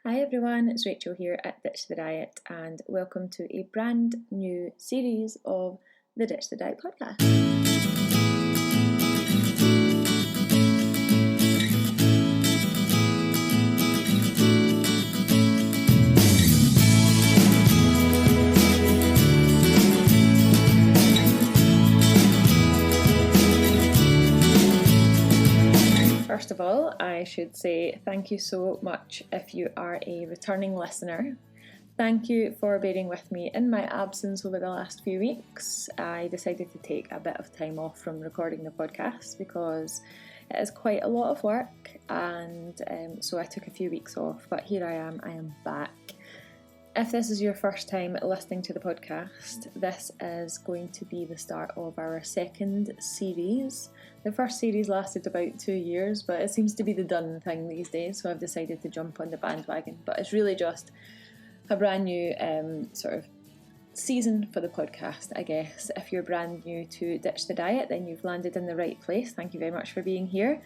Hi everyone, it's Rachel here at Ditch the Diet and welcome to a brand new series of the Ditch the Diet podcast. First of all, I should say thank you so much if you are a returning listener. Thank you for bearing with me in my absence over the last few weeks. I decided to take a bit of time off from recording the podcast because it is quite a lot of work, and so I took a few weeks off, but here I am back. If this is your first time listening to the podcast, this is going to be the start of our second series. The first series lasted about 2 years, but it seems to be the done thing these days, so I've decided to jump on the bandwagon. But it's really just a brand new sort of season for the podcast, I guess. If you're brand new to Ditch the Diet, then you've landed in the right place. Thank you very much for being here.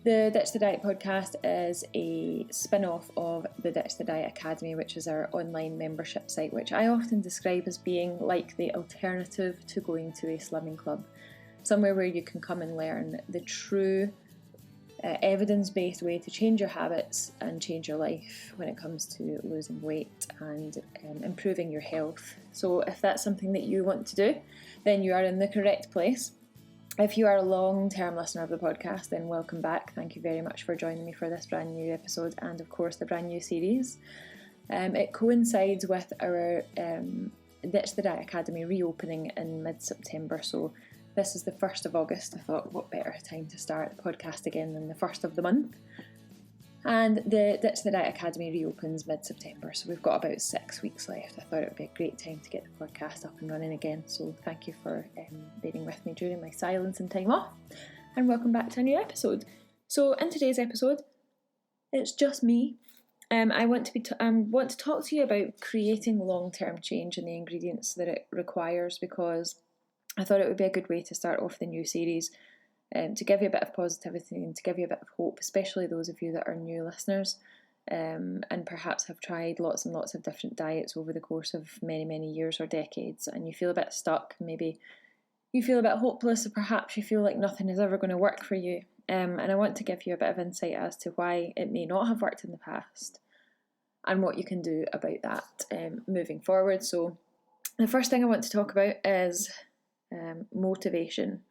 The Ditch the Diet podcast is a spin-off of the Ditch the Diet Academy, which is our online membership site, which I often describe as being like the alternative to going to a slimming club. Somewhere where you can come and learn the true evidence-based way to change your habits and change your life when it comes to losing weight and improving your health. So if that's something that you want to do, then you are in the correct place. If you are a long-term listener of the podcast, then welcome back. Thank you very much for joining me for this brand new episode and, of course, the brand new series. It coincides with our Ditch the Diet Academy reopening in mid-September, so this is the 1st of August. I thought, what better time to start the podcast again than the 1st of the month? And the Ditch the Diet Academy reopens mid-September, so we've got about 6 weeks left. I thought it would be a great time to get the podcast up and running again, so thank you for bearing with me during my silence and time off, and welcome back to a new episode. So in today's episode, it's just me. I want to talk to you about creating long-term change and the ingredients that it requires, because I thought it would be a good way to start off the new series, to give you a bit of positivity and to give you a bit of hope, especially those of you that are new listeners and perhaps have tried lots and lots of different diets over the course of many, many years or decades, and you feel a bit stuck. Maybe you feel a bit hopeless, or perhaps you feel like nothing is ever going to work for you. And I want to give you a bit of insight as to why it may not have worked in the past and what you can do about that moving forward. So the first thing I want to talk about is motivation.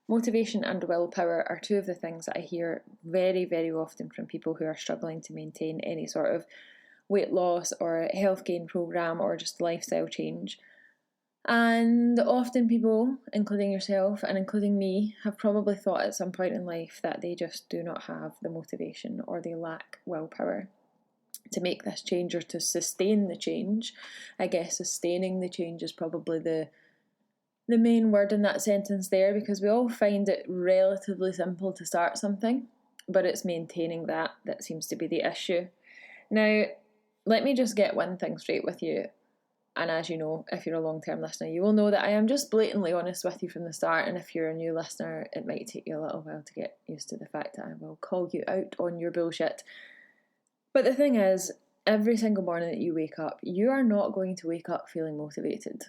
Motivation and willpower are two of the things that I hear very, very often from people who are struggling to maintain any sort of weight loss or health gain program or just lifestyle change. And often people, including yourself and including me, have probably thought at some point in life that they just do not have the motivation or they lack willpower to make this change or to sustain the change. I guess sustaining the change is probably the main word in that sentence there, because we all find it relatively simple to start something, but it's maintaining that seems to be the issue. Now, let me just get one thing straight with you, and as you know, if you're a long-term listener, you will know that I am just blatantly honest with you from the start, and if you're a new listener, it might take you a little while to get used to the fact that I will call you out on your bullshit. But the thing is, every single morning that you wake up, you are not going to wake up feeling motivated.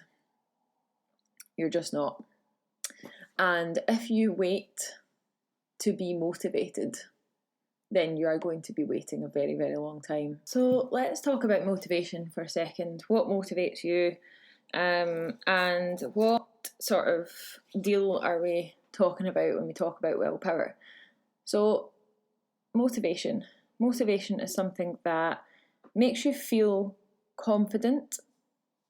You're just not. And if you wait to be motivated, then you are going to be waiting a very, very long time. So let's talk about motivation for a second. What motivates you? And what sort of deal are we talking about when we talk about willpower? So motivation. Motivation is something that makes you feel confident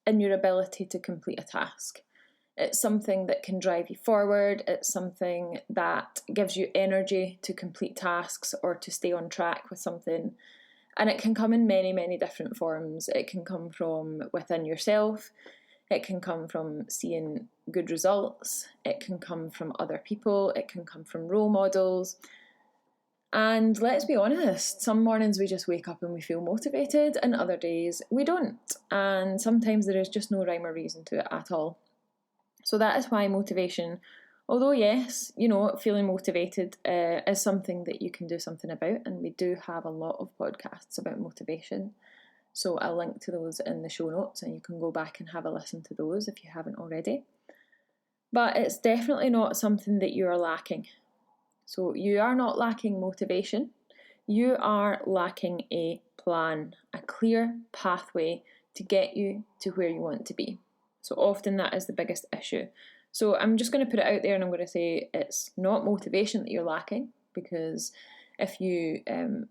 in your ability to complete a task. It's something that can drive you forward. It's something that gives you energy to complete tasks or to stay on track with something. And it can come in many, many different forms. It can come from within yourself. It can come from seeing good results. It can come from other people. It can come from role models. And let's be honest, some mornings we just wake up and we feel motivated, and other days we don't. And sometimes there is just no rhyme or reason to it at all. So that is why motivation Although, yes, feeling motivated is something that you can do something about, and we do have a lot of podcasts about motivation. So I'll link to those in the show notes, and you can go back and have a listen to those if you haven't already. But it's definitely not something that you are lacking. So you are not lacking motivation. You are lacking a plan, a clear pathway to get you to where you want to be. So often that is the biggest issue. So I'm just going to put it out there, and I'm going to say it's not motivation that you're lacking, because if you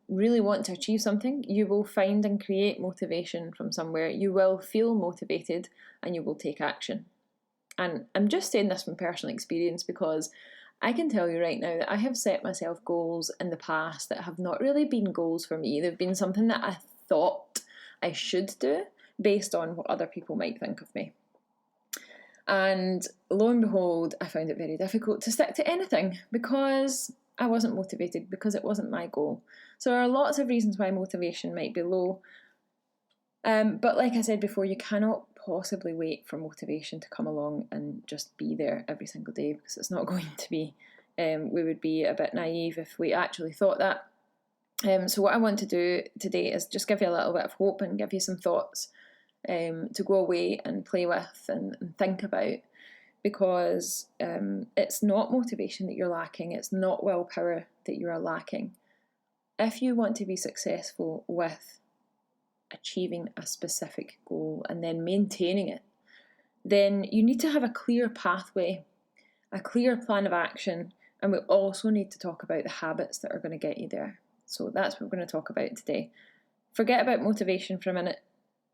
really want to achieve something, you will find and create motivation from somewhere. You will feel motivated and you will take action. And I'm just saying this from personal experience, because I can tell you right now that I have set myself goals in the past that have not really been goals for me. They've been something that I thought I should do based on what other people might think of me. And lo and behold, I found it very difficult to stick to anything because I wasn't motivated, because it wasn't my goal. So there are lots of reasons why motivation might be low. But like I said before, you cannot possibly wait for motivation to come along and just be there every single day, because it's not going to be. We would be a bit naive if we actually thought that. So what I want to do today is just give you a little bit of hope and give you some thoughts to go away and play with and think about, because it's not motivation that you're lacking, it's not willpower that you are lacking. If you want to be successful with achieving a specific goal and then maintaining it, then you need to have a clear pathway, a clear plan of action, and we also need to talk about the habits that are going to get you there. So that's what we're going to talk about today. Forget about motivation for a minute.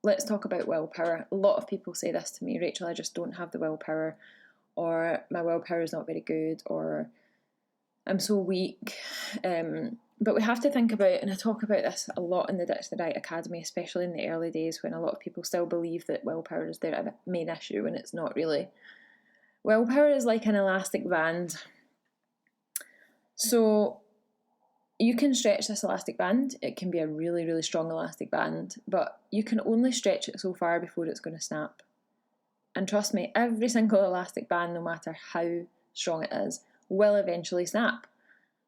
Let's talk about willpower. A lot of people say this to me: Rachel, I just don't have the willpower, or my willpower is not very good, or I'm so weak. But we have to think about, and I talk about this a lot in the Ditch the Diet Academy, especially in the early days when a lot of people still believe that willpower is their main issue, and it's not really. Willpower is like an elastic band. So you can stretch this elastic band. It can be a really, really strong elastic band, but you can only stretch it so far before it's going to snap. And trust me, every single elastic band, no matter how strong it is, will eventually snap.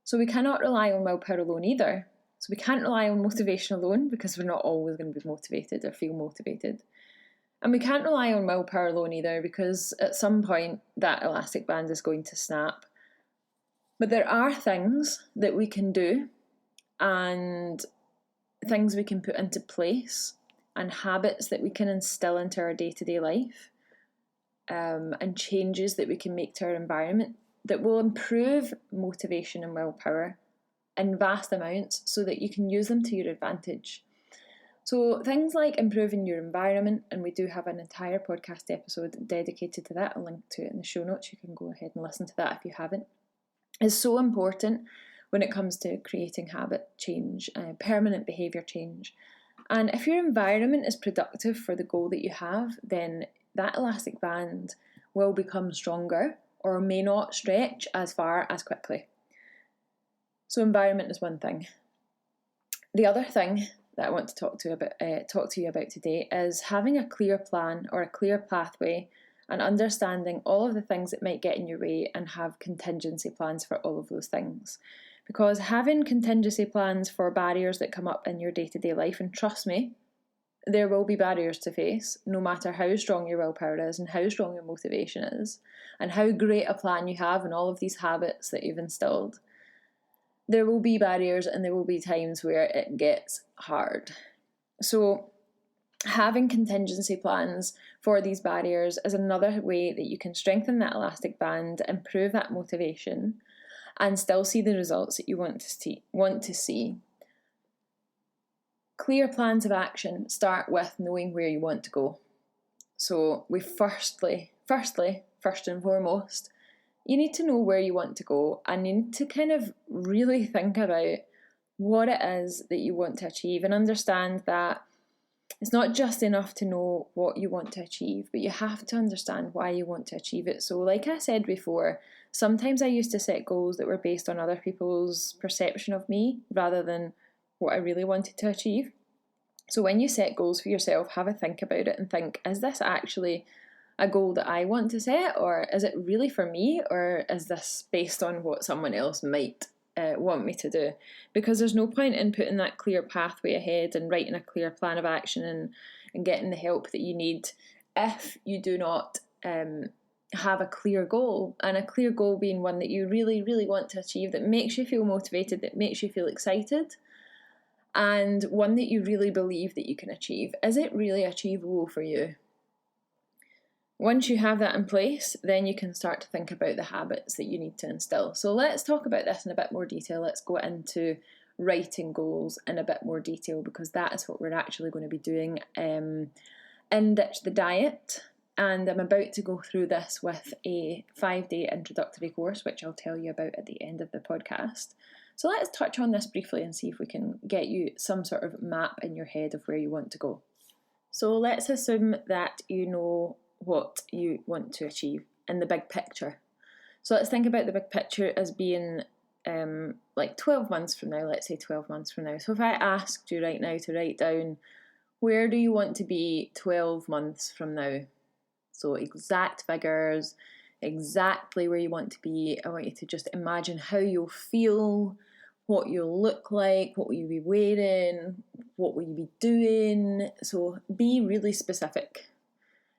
So we cannot rely on willpower alone either. So we can't rely on motivation alone, because we're not always going to be motivated or feel motivated. And we can't rely on willpower alone either, because at some point that elastic band is going to snap. But there are things that we can do, and things we can put into place, and habits that we can instill into our day-to-day life, and changes that we can make to our environment that will improve motivation and willpower in vast amounts, so that you can use them to your advantage. So things like improving your environment, and we do have an entire podcast episode dedicated to that. I'll link to it in the show notes. You can go ahead and listen to that if you haven't. Is so important when it comes to creating habit change, permanent behaviour change. And if your environment is productive for the goal that you have, then that elastic band will become stronger, or may not stretch as far as quickly. So environment is one thing. The other thing that I want to talk to you about today is having a clear plan or a clear pathway, and understanding all of the things that might get in your way, and have contingency plans for all of those things. Because having contingency plans for barriers that come up in your day-to-day life, and trust me, there will be barriers to face, no matter how strong your willpower is and how strong your motivation is, and how great a plan you have and all of these habits that you've instilled. There will be barriers, and there will be times where it gets hard. So having contingency plans for these barriers is another way that you can strengthen that elastic band, improve that motivation, and still see the results that you want to see. Clear plans of action start with knowing where you want to go. So we first and foremost, you need to know where you want to go, and you need to kind of really think about what it is that you want to achieve, and understand that it's not just enough to know what you want to achieve, but you have to understand why you want to achieve it. So like I said before, sometimes I used to set goals that were based on other people's perception of me rather than what I really wanted to achieve. So when you set goals for yourself, have a think about it and think, is this actually a goal that I want to set, or is it really for me, or is this based on what someone else might want me to do? Because there's no point in putting that clear pathway ahead and writing a clear plan of action and getting the help that you need if you do not have a clear goal, and a clear goal being one that you really, really want to achieve, that makes you feel motivated, that makes you feel excited, and one that you really believe that you can achieve. Is it really achievable for you? Once you have that in place, then you can start to think about the habits that you need to instill. So let's talk about this in a bit more detail. Let's go into writing goals in a bit more detail, because that is what we're actually going to be doing in Ditch the Diet. And I'm about to go through this with a 5-day introductory course, which I'll tell you about at the end of the podcast. So let's touch on this briefly and see if we can get you some sort of map in your head of where you want to go. So let's assume that you know what you want to achieve in the big picture. So let's think about the big picture as being like 12 months from now, let's say 12 months from now. So if I asked you right now to write down, where do you want to be 12 months from now? So exact figures, exactly where you want to be. I want you to just imagine how you'll feel, what you'll look like, what will you be wearing, what will you be doing. So be really specific.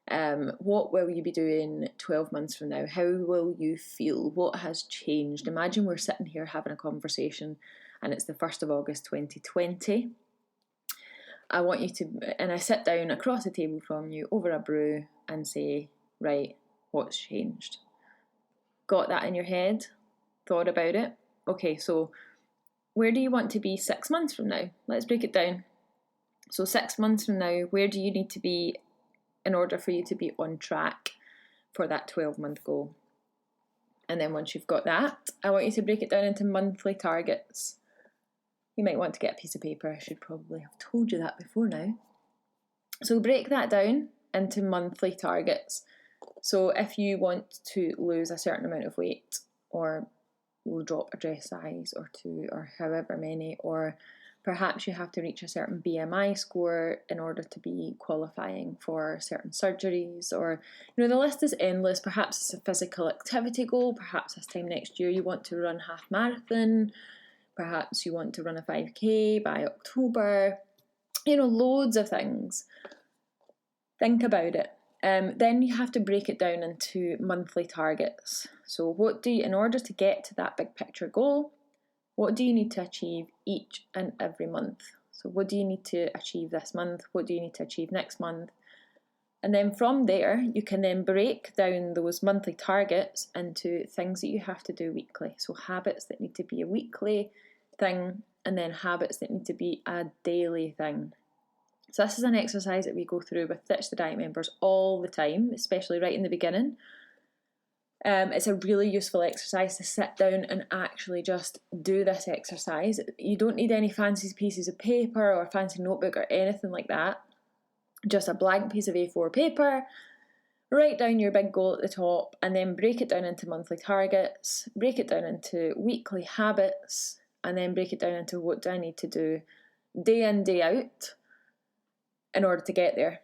What will you be doing 12 months from now? How will you feel? What has changed? Imagine we're sitting here having a conversation and it's the 1st of August 2020. I want you to, and I sit down across the table from you over a brew and say, right, what's changed? Got that in your head? Thought about it? Okay, so where do you want to be 6 months from now? Let's break it down. So 6 months from now, where do you need to be in order for you to be on track for that 12-month goal? And then once you've got that, I want you to break it down into monthly targets. You might want to get a piece of paper. I should probably have told you that before now. So break that down into monthly targets. So if you want to lose a certain amount of weight, or drop a dress size or 2, or however many, or perhaps you have to reach a certain BMI score in order to be qualifying for certain surgeries, or, the list is endless. Perhaps it's a physical activity goal. Perhaps this time next year you want to run half marathon. Perhaps you want to run a 5K by October. Loads of things. Think about it. Then you have to break it down into monthly targets. So in order to get to that big picture goal, what do you need to achieve each and every month? So what do you need to achieve this month? What do you need to achieve next month? And then from there, you can then break down those monthly targets into things that you have to do weekly. So habits that need to be a weekly thing, and then habits that need to be a daily thing. So this is an exercise that we go through with Ditch the Diet members all the time, especially right in the beginning. It's a really useful exercise to sit down and actually just do this exercise. You don't need any fancy pieces of paper or a fancy notebook or anything like that. Just a blank piece of A4 paper. Write down your big goal at the top, and then break it down into monthly targets, break it down into weekly habits, and then break it down into what do I need to do day in, day out in order to get there.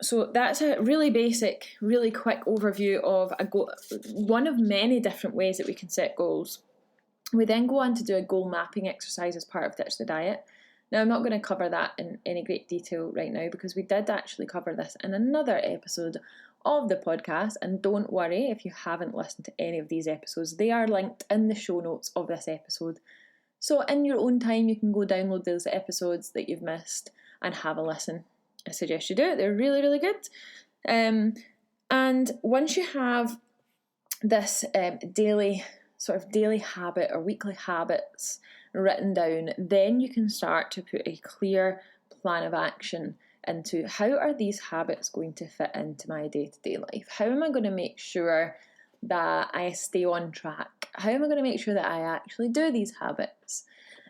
So that's a really basic, really quick overview of a goal, one of many different ways that we can set goals. We then go on to do a goal mapping exercise as part of Ditch the Diet. Now, I'm not going to cover that in any great detail right now, because we did actually cover this in another episode of the podcast, and don't worry if you haven't listened to any of these episodes. They are linked in the show notes of this episode. So in your own time, you can go download those episodes that you've missed and have a listen. I suggest you do it. They're really, really good. And once you have this daily habit or weekly habits written down, then you can start to put a clear plan of action into how are these habits going to fit into my day-to-day life? How am I going to make sure that I stay on track? How am I going to make sure that I actually do these habits?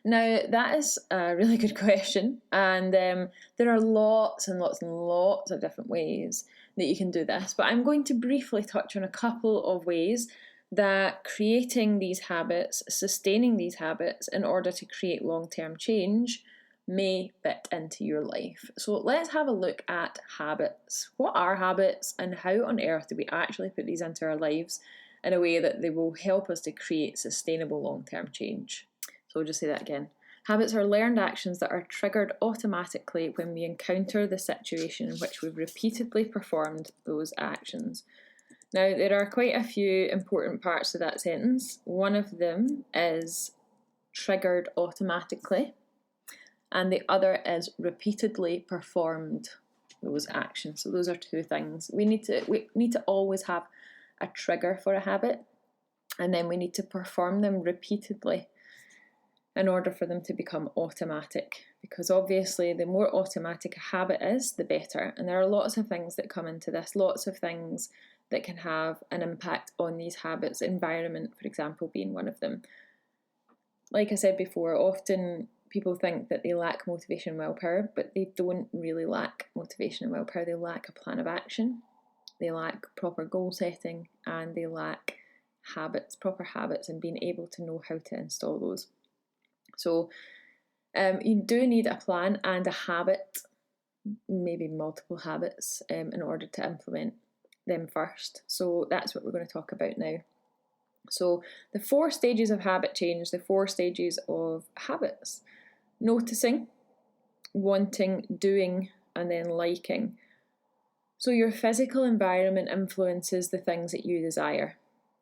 Now, that is a really good question, and there are lots and lots and lots of different ways that you can do this, but I'm going to briefly touch on a couple of ways that creating these habits, sustaining these habits in order to create long-term change may fit into your life. So let's have a look at habits. What are habits, and how on earth do we actually put these into our lives in a way that they will help us to create sustainable long-term change? So I'll just say that again. Habits are learned actions that are triggered automatically when we encounter the situation in which we've repeatedly performed those actions. Now, there are quite a few important parts to that sentence. One of them is triggered automatically, and the other is repeatedly performed those actions. So those are two things. We need to always have a trigger for a habit, and then we need to perform them repeatedly in order for them to become automatic, because obviously the more automatic a habit is, the better. And there are lots of things that come into this, lots of things that can have an impact on these habits, environment, for example, being one of them. Like I said before, often people think that they lack motivation and willpower, but they don't really lack motivation and willpower. They lack a plan of action, they lack proper goal setting, and they lack habits, proper habits, and being able to know how to install those. So you do need a plan and a habit, maybe multiple habits, in order to implement them first. So that's what we're going to talk about now. So the 4 stages of habit change, the 4 stages of habits: noticing, wanting, doing, and then liking. So your physical environment influences the things that you desire.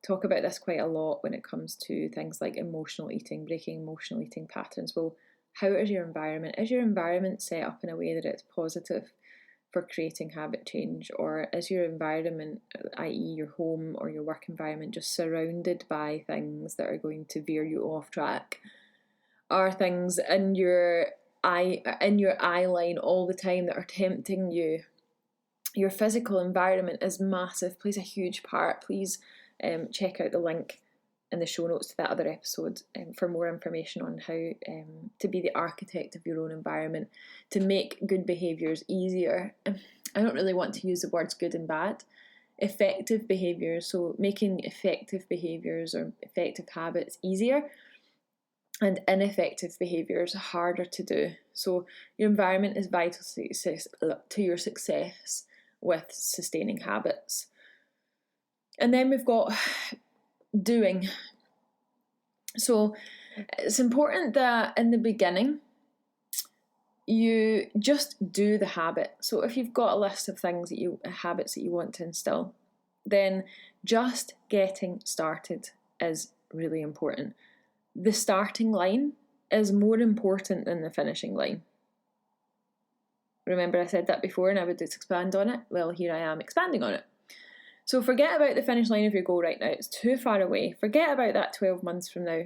Talk about this quite a lot when it comes to things like emotional eating, breaking emotional eating patterns. Well, how is your environment? Is your environment set up in a way that it's positive for creating habit change? Or is your environment, i.e. your home or your work environment, just surrounded by things that are going to veer you off track? Are things in your eye line all the time that are tempting you? Your physical environment is massive, plays a huge part. Please check out the link in the show notes to that other episode for more information on how to be the architect of your own environment, to make good behaviours easier. I don't really want to use the words good and bad. Effective behaviours, so making effective behaviours or effective habits easier, and ineffective behaviours harder to do. So your environment is vital to your success with sustaining habits. And then we've got doing. So it's important that in the beginning you just do the habit. So if you've got a list of habits that you want to instill, then just getting started is really important. The starting line is more important than the finishing line. Remember I said that before and I would expand on it? Well, here I am expanding on it. So forget about the finish line of your goal right now. It's too far away. Forget about that 12 months from now.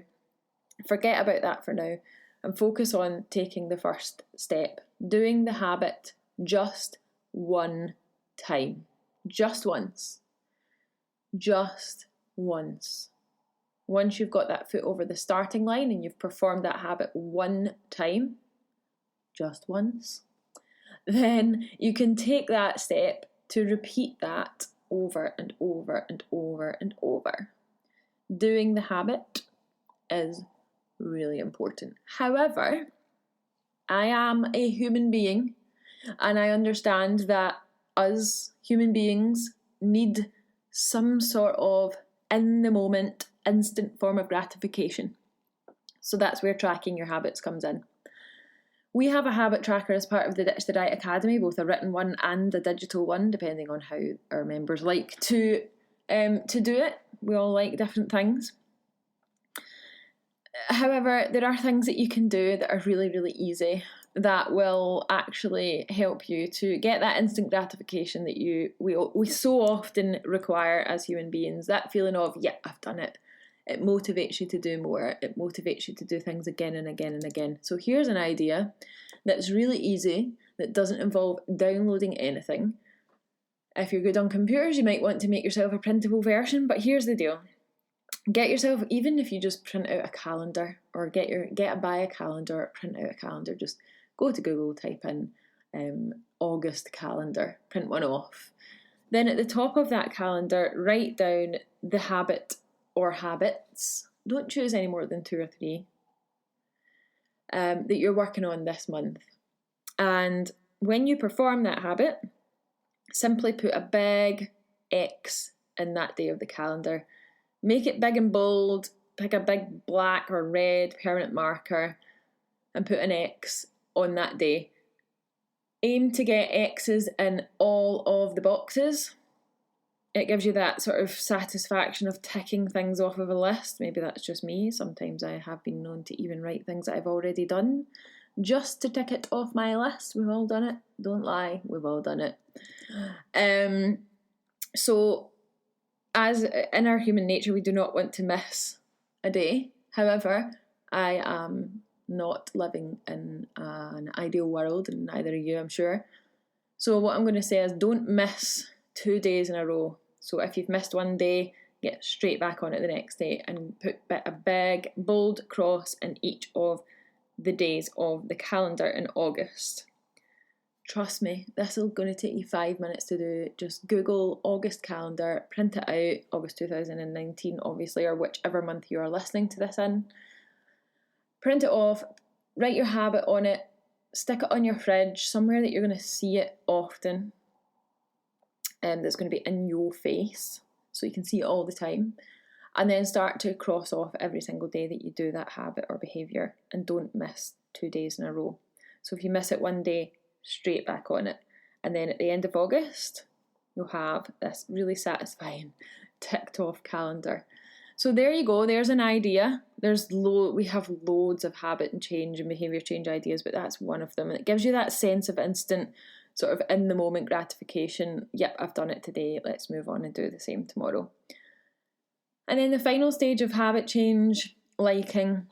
Forget about that for now. And focus on taking the first step. Doing the habit just one time. Just once. Just once. Once you've got that foot over the starting line and you've performed that habit one time, just once, then you can take that step to repeat that over and over and over and over. Doing the habit is really important. However, I am a human being and I understand that us human beings need some sort of in the moment, instant form of gratification. So that's where tracking your habits comes in. We have a habit tracker as part of the Ditch the Diet Academy, both a written one and a digital one, depending on how our members like to do it. We all like different things. However, there are things that you can do that are really, really easy that will actually help you to get that instant gratification that we so often require as human beings. That feeling of, yeah, I've done it. It motivates you to do more. It motivates you to do things again and again and again. So here's an idea that's really easy, that doesn't involve downloading anything. If you're good on computers, you might want to make yourself a printable version, but here's the deal. Get yourself, even if you just print out a calendar or buy a calendar or print out a calendar, just go to Google, type in August calendar, print one off. Then at the top of that calendar, write down the habit or habits. Don't choose any more than 2 or 3. that you're working on this month. And when you perform that habit, simply put a big X in that day of the calendar. Make it big and bold, pick a big black or red permanent marker and put an X on that day. Aim to get X's in all of the boxes. It gives you that sort of satisfaction of ticking things off of a list. Maybe that's just me. Sometimes I have been known to even write things that I've already done just to tick it off my list. We've all done it. Don't lie, we've all done it. So as in our human nature, we do not want to miss a day. However, I am not living in an ideal world, and neither are you, I'm sure. So what I'm going to say is don't miss 2 days in a row. So if you've missed one day, get straight back on it the next day and put a big bold cross in each of the days of the calendar in August. Trust me, this is going to take you 5 minutes to do. Just Google August calendar, print it out, August 2019 obviously, or whichever month you are listening to this in. Print it off, write your habit on it, stick it on your fridge, somewhere that you're going to see it often, that's going to be in your face, so you can see it all the time. And then start to cross off every single day that you do that habit or behaviour, and don't miss 2 days in a row. So if you miss it one day, straight back on it. And then at the end of August, you'll have this really satisfying ticked off calendar. So there you go, there's an idea. We have loads of habit and change and behaviour change ideas, but that's one of them. And it gives you that sense of instant, sort of in the moment gratification. Yep, I've done it today, let's move on and do the same tomorrow. And then the final stage of habit change, liking.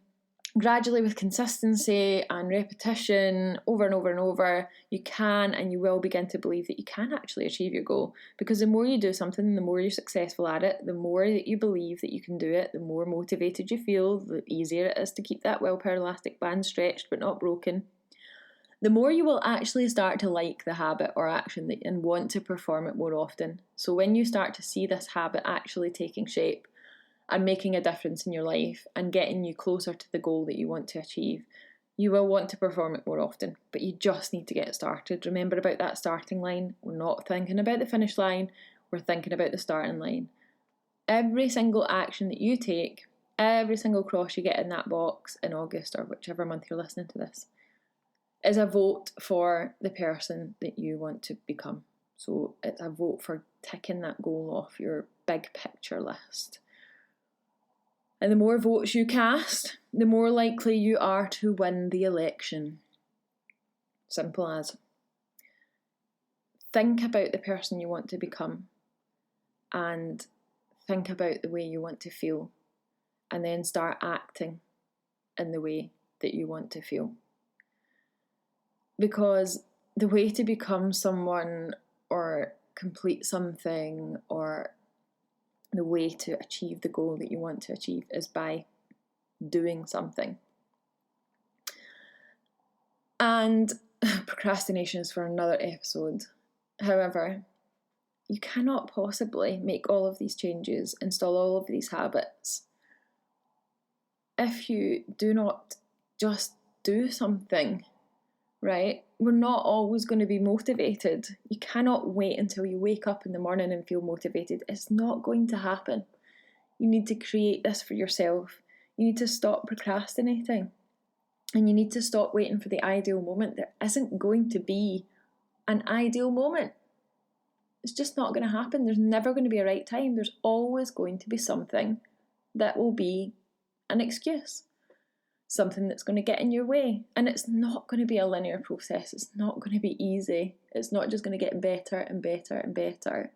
Gradually, with consistency and repetition over and over and over, you can and you will begin to believe that you can actually achieve your goal. Because the more you do something, the more you're successful at it, the more that you believe that you can do it, the more motivated you feel, the easier it is to keep that willpower elastic band stretched but not broken. The more you will actually start to like the habit or action and want to perform it more often. So when you start to see this habit actually taking shape and making a difference in your life and getting you closer to the goal that you want to achieve, you will want to perform it more often, but you just need to get started. Remember about that starting line. We're not thinking about the finish line, we're thinking about the starting line. Every single action that you take, every single cross you get in that box in August or whichever month you're listening to this, is a vote for the person that you want to become. So it's a vote for ticking that goal off your big picture list. And the more votes you cast, the more likely you are to win the election. Simple as. Think about the person you want to become and think about the way you want to feel, and then start acting in the way that you want to feel. Because the way to become someone or complete something, or the way to achieve the goal that you want to achieve, is by doing something. And procrastination is for another episode. However, you cannot possibly make all of these changes, install all of these habits, if you do not just do something, right? We're not always going to be motivated. You cannot wait until you wake up in the morning and feel motivated. It's not going to happen. You need to create this for yourself. You need to stop procrastinating. And you need to stop waiting for the ideal moment. There isn't going to be an ideal moment. It's just not going to happen. There's never going to be a right time. There's always going to be something that will be an excuse. Something that's going to get in your way. And it's not going to be a linear process. It's not going to be easy. It's not just going to get better and better and better.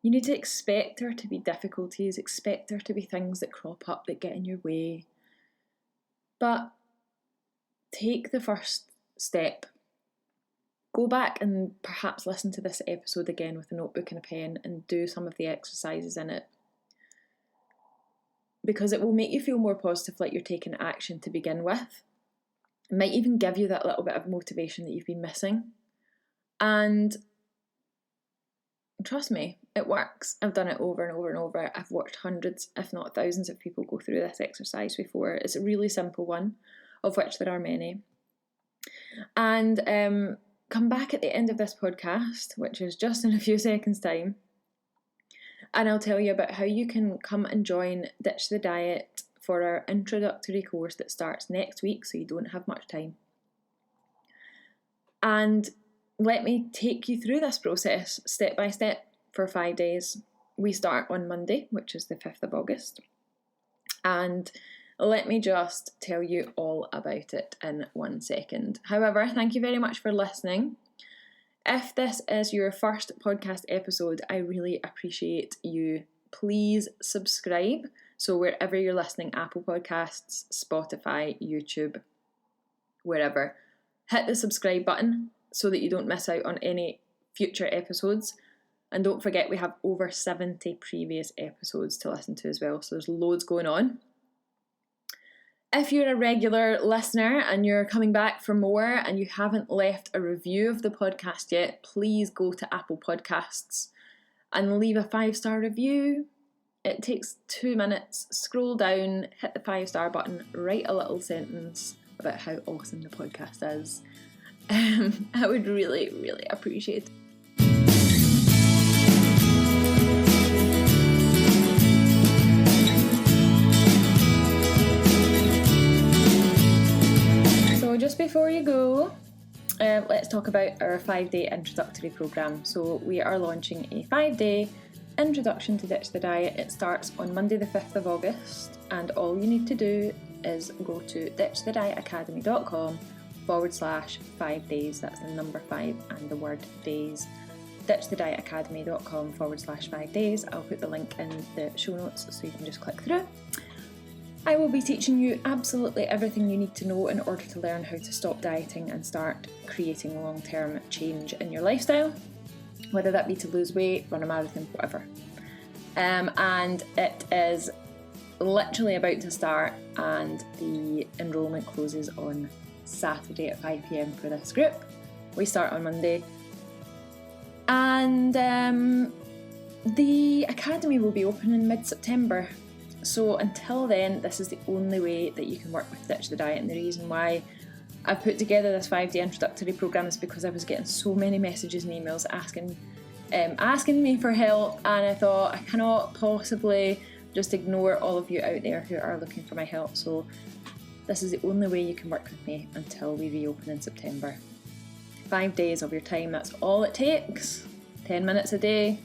You need to expect there to be difficulties, expect there to be things that crop up that get in your way. But take the first step. Go back and perhaps listen to this episode again with a notebook and a pen and do some of the exercises in it. Because it will make you feel more positive, like you're taking action to begin with. It might even give you that little bit of motivation that you've been missing. And trust me, it works. I've done it over and over and over. I've watched hundreds, if not thousands of people go through this exercise before. It's a really simple one. of which there are many. And come back at the end of this podcast, which is just in a few seconds' time, and I'll tell you about how you can come and join Ditch the Diet for our introductory course that starts next week, so you don't have much time. And let me take you through this process step by step for 5 days. We start on Monday, which is the 5th of August. And let me just tell you all about it in 1 second. However, thank you very much for listening. If this is your first podcast episode, I really appreciate you. Please subscribe. So wherever you're listening, Apple Podcasts, Spotify, YouTube, wherever, hit the subscribe button so that you don't miss out on any future episodes. And don't forget, we have over 70 previous episodes to listen to as well. So there's loads going on. If you're a regular listener and you're coming back for more and you haven't left a review of the podcast yet, please go to Apple Podcasts and leave a 5-star review. It takes 2 minutes. Scroll down, hit the 5-star button, write a little sentence about how awesome the podcast is. I would really, really appreciate it. So just before you go, let's talk about our 5-day introductory programme. So we are launching a 5-day introduction to Ditch the Diet. It starts on Monday the 5th of August, and all you need to do is go to ditchthedietacademy.com/5 days. That's the number 5 and the word days. ditchthedietacademy.com/5 days. I'll put the link in the show notes so you can just click through. I will be teaching you absolutely everything you need to know in order to learn how to stop dieting and start creating long-term change in your lifestyle, whether that be to lose weight, run a marathon, whatever. And it is literally about to start, and the enrolment closes on Saturday at 5 p.m. for this group. We start on Monday. And the academy will be open in mid-September. So until then, this is the only way that you can work with Ditch the Diet. And the reason why I've put together this 5-day introductory programme is because I was getting so many messages and emails asking me for help, and I thought I cannot possibly just ignore all of you out there who are looking for my help. So this is the only way you can work with me until we reopen in September. 5 days of your time, that's all it takes. 10 minutes a day,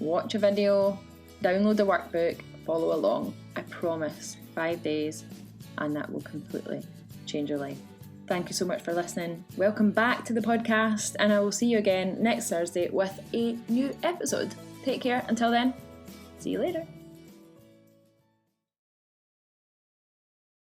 watch a video, download the workbook, follow along. I promise, 5 days, and that will completely change your life. Thank you so much for listening. Welcome back to the podcast, and I will see you again next Thursday with a new episode. Take care. Until then, see you later.